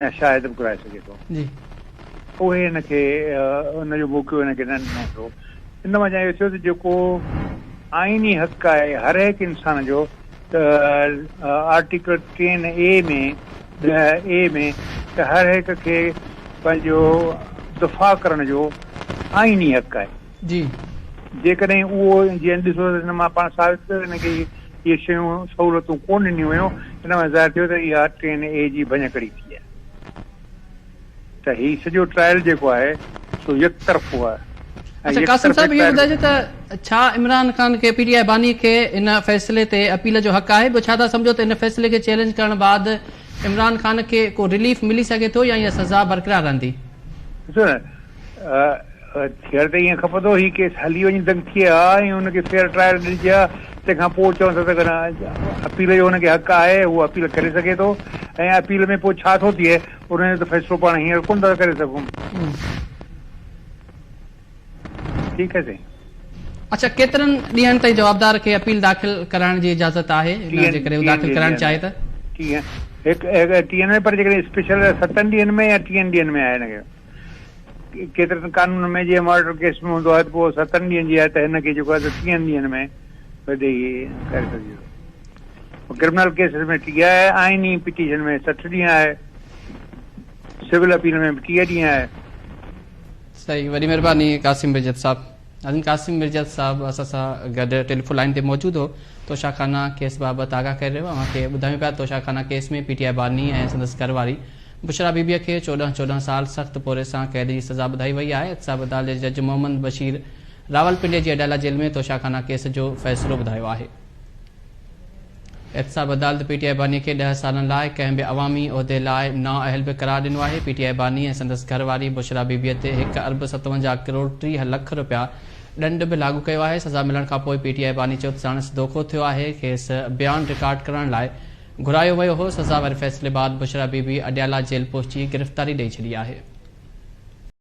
ऐं शायदि बि घुराए सघे थो जी उहे हिनखे हुनजो मौक़ो हिनखे न ॾिनो थो। इन वजह इहो थियो त जेको आइनी हक़ आहे हर हिकु इंसान जो आर्टिकल 10A में 10A में त हर हिक खे पंहिंजो दफ़ा करण जो आइनी हक़ आहे। जी जेकॾहिं उहो जीअं ॾिसो त मां पाण साबित कयो हिनखे इहे शयूं सहूलियतूं कोन ॾिनियूं हुयूं, हिन में ज़ाहिर थियो त इहा 10A जी भञकड़ी थी आहे। त हीउ सॼो ट्रायल जेको आहे सो यकतरफ़ो आहे। अच्छा कासिम साहब इहो ॿुधाइजो त छा इमरान ख़ान खे PTI बानी खे इन फ़ैसिले ते अपील जो हक़ आहे? ॿियो छा था सम्झो त इन फ़ैसिले खे चैलेंज करण बाद इमरान ख़ान खे को रिलीफ मिली सघे थो या इहा सज़ा बरक़रार रहंदी? ॾिसो न थियर त ईअं खपंदो ही केस हली वञी तंग थी आहे ऐं हुनखे फेयर ट्रायल ॾिजे हा, तंहिंखां पोइ चवनि था त अपील जो हुनखे हक़ आहे, उहो अपील करे सघे थो ऐं अपील में पोइ छा थो थिए उनजो त फ़ैसिलो पाण हींअर कोन था करे सघूं। ठीकु आहे साईं। अच्छा केतिरनि ॾींहंनि ताईं जवाबदार खे अपील दाख़िल कराइण जी इजाज़त आहे जे करे दाख़िल करणु चाहे त? 30 में, पर जेकॾहिं स्पेशल 7 ॾींहंनि में या 30 ॾींहंनि में आहे हिनखे। केतिरनि कानून में जीअं मर्डर केस में हूंदो आहे त पोइ 7 ॾींहंनि जी आहे त हिनखे जेको आहे त 30 ॾींहंनि में करे सघिजे थो। क्रिमिनल केसिस में 30 आहे, आइनी पिटीशन में 60 ॾींहं आहे, सिविल अपील में 30 ॾींहं आहे। सही, वॾी महिरबानी कासिम मिर्जत साहब। कासिम मिर्जत साहब असां सां गॾु टेलीफोन लाइन ते मौजूदु हो। तोशाखाना केस बाबति आगाह करे रहियो। अव्हांखे ॿुधायूं पिया तोशाखाना केस में PTI बानी ऐं संदसि घरवारी बुशरा बीबीअ खे 14 साल सख़्त पोरे सां क़ैद जी सज़ा ॿुधाई वई आहे। एहतसाब अदालत जे जज मोहम्मद बशीर रावलपिंडी जी अडाला जेल में तोशाखाना केस जो फ़ैसिलो ॿुधायो आहे। एहतसाब अदालत PTI बानी खे 10 सालनि लाइ कंहिं बि अवामी उहिदे लाइ नाअहल बि करार ॾिनो आहे। PTI बानी ऐं संदसि घरवारी बुशरा बीबीअ ते 1.57 करोड़ 30 लख रुपया ॾंड बि लागू कयो आहे। सज़ा मिलण खां पोइ PTI बानी चयो त साणुसि धोखो थियो आहे। खेसि बयानु रिकॉर्ड करण लाइ घुरायो वियो हो। सज़ा वारे फ़ैसिले बाद बुशरा बीबी अडियाला जेल पहुची गिरफ़्तारी ॾेई छॾी आहे।